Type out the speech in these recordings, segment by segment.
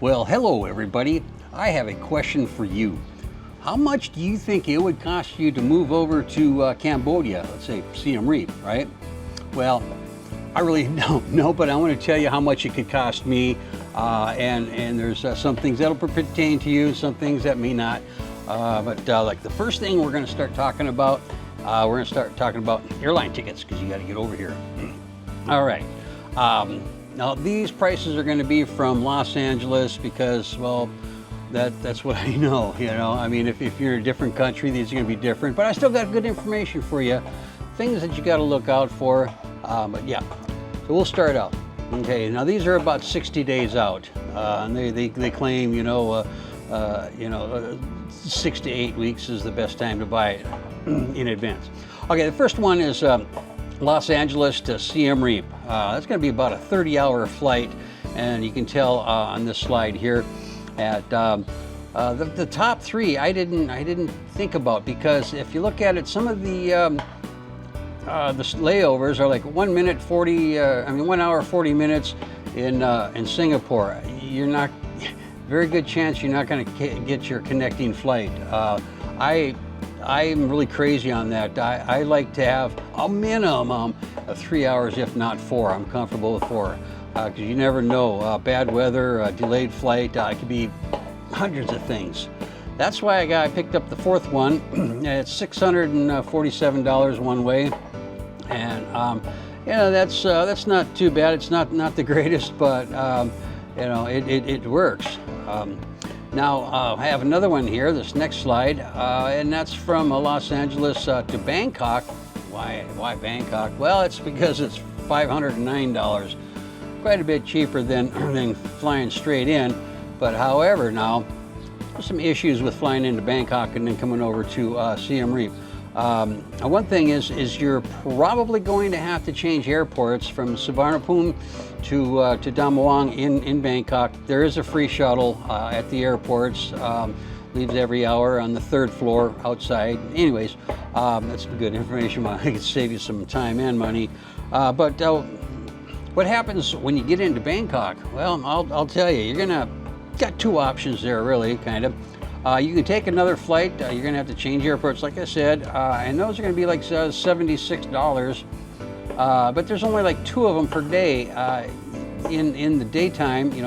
Well, hello everybody. I have a question for you. How much do you think it would cost you to move over to Cambodia, let's say Siem Reap, right? Well, I really don't know, but I want to tell you how much it could cost me, and there's some things that'll pertain to you, some things that may not. But like the first thing we're going to start talking about, airline tickets, because you got to get over here. All right. Now these prices are going to be from Los Angeles because, well, that's what I know, you know. I mean, if you're in a different country, these are going to be different, but I still got good information for you, things that you got to look out for. But yeah, so we'll start out. Okay, now these are about 60 days out, and they claim, 6 to 8 weeks is the best time to buy it in advance. Okay, the first one is Los Angeles to Siem Reap. That's going to be about a 30-hour flight, and you can tell on this slide here at the top three I didn't think about, because if you look at it, some of the layovers are like 1 hour 40 minutes in Singapore. You're not, very good chance you're not going to get your connecting flight. I'm really crazy on that. I like to have a minimum of 3 hours, if not 4. I'm comfortable with 4, because you never know. Bad weather, delayed flight, it could be hundreds of things. That's why I picked up the fourth one. It's $647 one way, and that's not too bad. It's not the greatest, but it works. Now I have another one here, this next slide, and that's from Los Angeles to Bangkok. Why Bangkok? Well, it's because it's $509, quite a bit cheaper than flying straight in. But however, now there's some issues with flying into Bangkok and then coming over to Siem Reap. One thing is you're probably going to have to change airports from Suvarnabhumi to Dam Muang in Bangkok. There is a free shuttle at the airports, leaves every hour on the 3rd floor outside. Anyways, that's good information. I could save you some time and money. But what happens when you get into Bangkok? Well, I'll tell you, got two options there, really, kind of. You can take another flight. You're going to have to change airports, like I said, and those are going to be like $76. But there's only like 2 of them per day in the daytime, and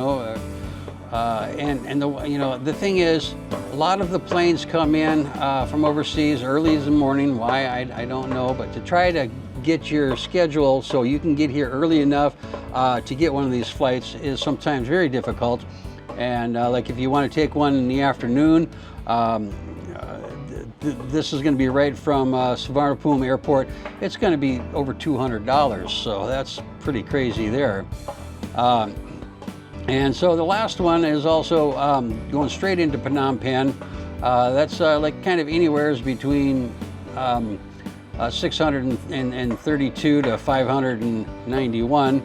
the thing is, a lot of the planes come in from overseas early in the morning. Why, I don't know, but to try to get your schedule so you can get here early enough to get one of these flights is sometimes very difficult. And like if you want to take one in the afternoon, this is going to be right from Suvarnabhumi Airport. It's going to be over $200, so that's pretty crazy there. And so the last one is also going straight into Phnom Penh. That's like kind of anywhere between 632 to 591.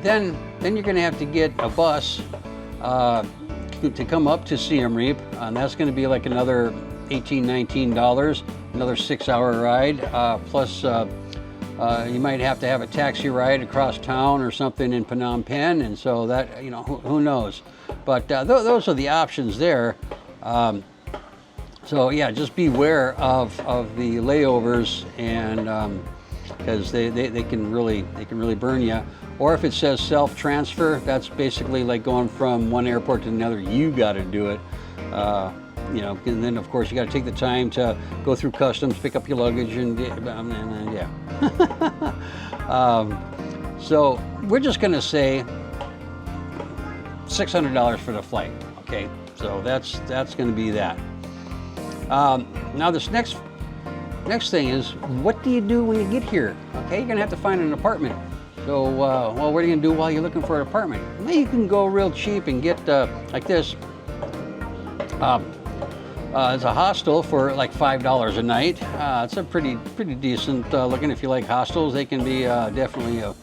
Then you're going to have to get a bus to come up to Siem Reap, and that's going to be like another $18, $19, another 6-hour ride, plus you might have to have a taxi ride across town or something in Phnom Penh, and so that, who knows. But those are the options there. So yeah, just beware of the layovers, and because they can really burn you. Or if it says self-transfer, that's basically like going from one airport to another. You got to do it, and then of course you got to take the time to go through customs, pick up your luggage, and yeah. So we're just going to say $600 for the flight. Okay, so that's going to be that. Now this next thing is, what do you do when you get here? Okay, you're going to have to find an apartment. So, well, what are you going to do while you're looking for an apartment? Well, you can go real cheap and get, like this. It's a hostel for like $5 a night. It's a pretty decent looking. If you like hostels, they can be definitely a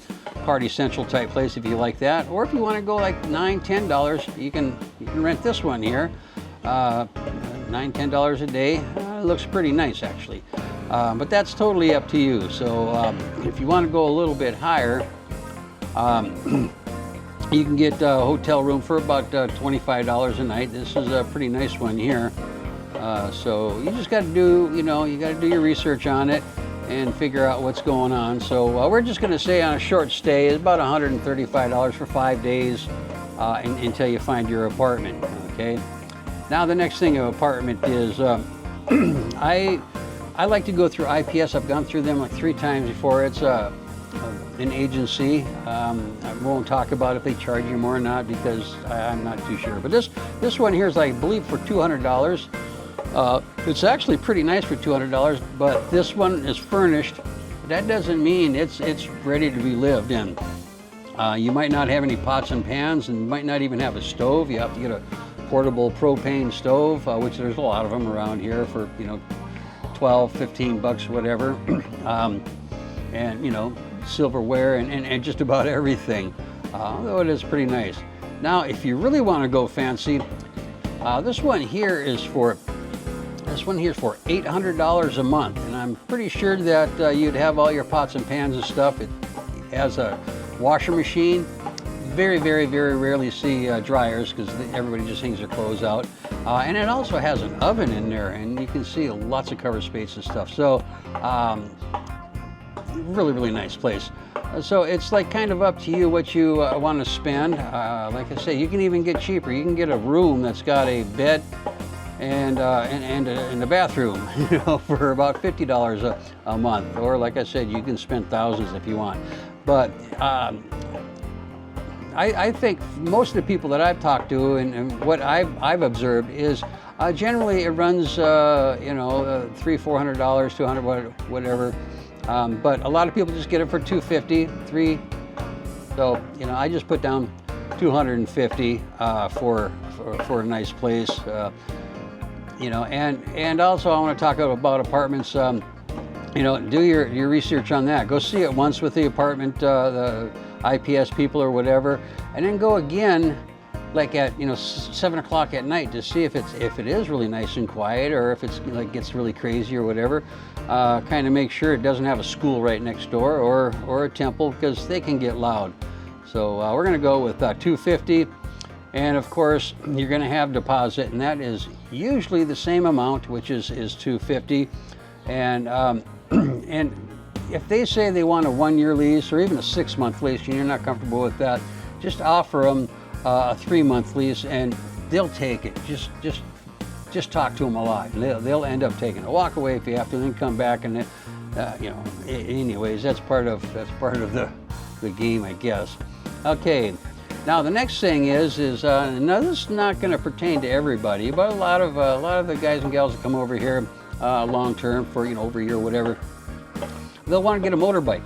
Party Central type place if you like that. Or if you want to go like $9, $10, you can rent this one here. $9, $10 a day. It looks pretty nice, actually. But that's totally up to you. So if you want to go a little bit higher, You can get a hotel room for about $25 a night. This is a pretty nice one here. So you just got to do, you got to do your research on it and figure out what's going on. So we're just going to stay on a short stay. It's about $135 for 5 days until you find your apartment. Okay. Now the next thing of apartment is I like to go through IPS. I've gone through them like 3 times before. It's an agency. I won't talk about if they charge you more or not because I'm not too sure. But this one here is, I believe, for $200. It's actually pretty nice for $200, but this one is furnished. That doesn't mean it's ready to be lived in. You might not have any pots and pans, and might not even have a stove. You have to get a portable propane stove, which there's a lot of them around here for 12, 15 bucks, whatever. And silverware and just about everything. Though it is pretty nice. Now, if you really want to go fancy, this one here is for $800 a month, and I'm pretty sure that you'd have all your pots and pans and stuff. It has a washer machine. Very, very, very rarely see dryers because everybody just hangs their clothes out. And it also has an oven in there, and you can see lots of cover space and stuff. So really, really nice place. So it's like kind of up to you what you want to spend. Like I say, you can even get cheaper. You can get a room that's got a bed and a bathroom, for about $50 a month. Or like I said, you can spend thousands if you want. But I think most of the people that I've talked to and what I've observed is generally it runs $300, $400, $200, whatever. But a lot of people just get it for $250, $300. So I just put down $250 for a nice place. And also I want to talk about apartments. Do your research on that. Go see it once with the apartment, the IPS people or whatever, and then go again, like at 7 o'clock at night, to see if it is really nice and quiet, or if it's like gets really crazy or whatever. Kind of make sure it doesn't have a school right next door or a temple, because they can get loud. So we're going to go with $250. And of course, you're going to have deposit, and that is usually the same amount, which is $250. And and if they say they want a 1-year lease or even a 6-month lease, and you're not comfortable with that, just offer them a 3-month lease, and they'll take it. Just talk to them a lot. They'll end up taking it. Walk away if you have to, then come back, and anyways, that's part of the game, I guess. Okay. Now the next thing is now this is not going to pertain to everybody, but a lot of the guys and gals that come over here long term for over a year or whatever, they'll want to get a motorbike.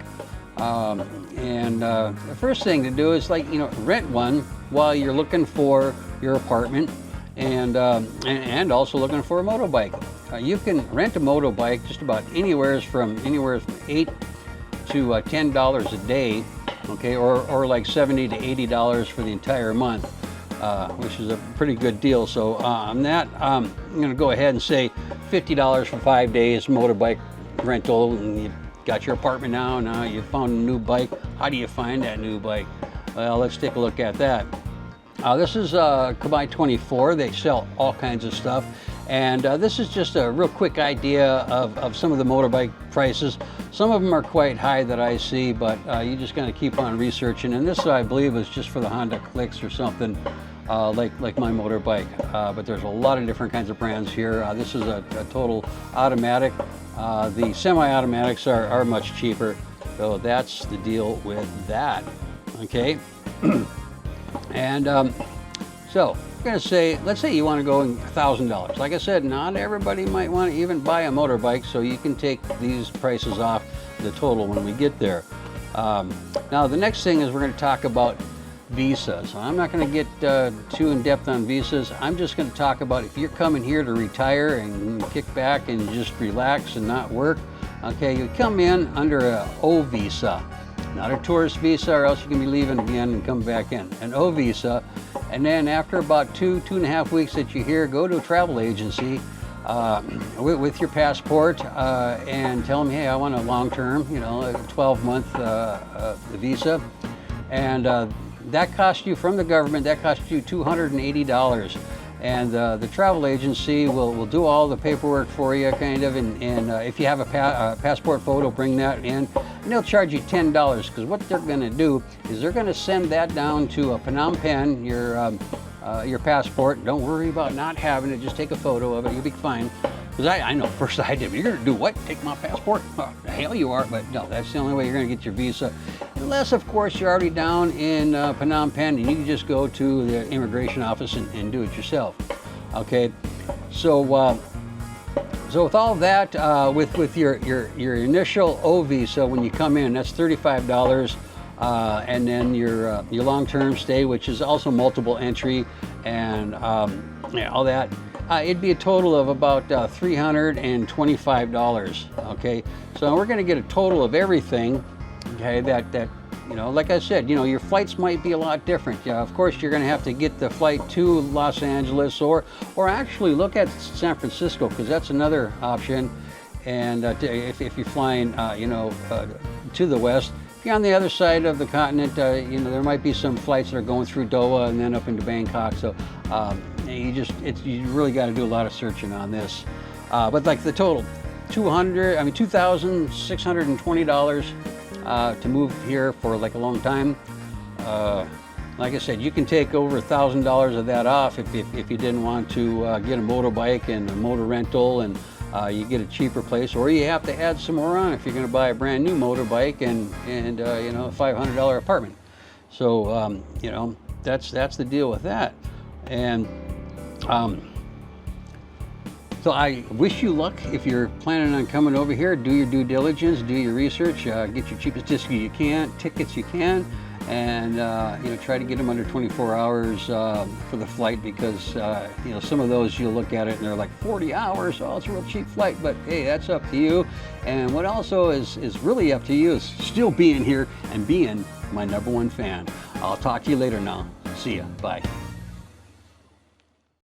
The first thing to do is rent one while you're looking for your apartment, and also looking for a motorbike. You can rent a motorbike just about anywhere from $8 to $10 a day. Okay, or like $70 to $80 for the entire month, which is a pretty good deal. So on that, I'm going to go ahead and say $50 for 5 days motorbike rental, and you've got your apartment now. Now you've found a new bike. How do you find that new bike? Well, let's take a look at that. This is Cambodia 24. They sell all kinds of stuff. And this is just a real quick idea of some of the motorbike prices. Some of them are quite high that I see, but you just got to keep on researching. And this, I believe, is just for the Honda Clicks or something like my motorbike. But there's a lot of different kinds of brands here. This is a total automatic. The semi-automatics are much cheaper. So that's the deal with that. Okay. And so I'm going to say, let's say you want to go $1,000. Like I said, not everybody might want to even buy a motorbike, so you can take these prices off the total when we get there. Now the next thing is we're going to talk about visas. I'm not going to get too in depth on visas. I'm just going to talk about if you're coming here to retire and kick back and just relax and not work. Okay, you come in under an O visa, not a tourist visa, or else you can be leaving again and come back in. An O visa, and then after about 2.5 weeks that you're here, go to a travel agency with your passport and tell them, hey, I want a long-term, a 12-month visa, and that costs you, from the government, that costs you $280. And the travel agency will do all the paperwork for you, kind of, and if you have a passport photo, bring that in, and they'll charge you $10, because what they're going to do is they're going to send that down to Phnom Penh, your passport. Don't worry about not having it, just take a photo of it, you'll be fine. Because I know, first I did, you're going to do what? Take my passport? Oh, the hell you are, but no, that's the only way you're going to get your visa. Unless, of course, you're already down in Phnom Penh, and you can just go to the immigration office and do it yourself. Okay, so with all that, with your initial O visa when you come in, that's $35, and then your long-term stay, which is also multiple entry, and yeah, all that. It'd be a total of about $325. Okay, so we're going to get a total of everything. Okay, that you know, like I said, you know, your flights might be a lot different. Yeah, of course, you're going to have to get the flight to Los Angeles, or actually look at San Francisco, because that's another option. And if you're flying, you know, to the west. If you're on the other side of the continent, you know, there might be some flights that are going through Doha and then up into Bangkok. So you really got to do a lot of searching on this. But like the total, $2,620 to move here for like a long time. Like I said, you can take over $1,000 of that off if you didn't want to get a motorbike and a motor rental, and you get a cheaper place, or you have to add some more on if you're going to buy a brand new motorbike and you know, a $500 apartment. So you know, that's the deal with that. And so I wish you luck if you're planning on coming over here. Do your due diligence, do your research, get your cheapest tickets you can, and you know, try to get them under 24 hours for the flight, because you know, some of those you'll look at it and they're like 40 hours. Oh, it's a real cheap flight, but hey, that's up to you. And what also is really up to you is still being here and being my #1 fan. I'll talk to you later now. See ya. Bye.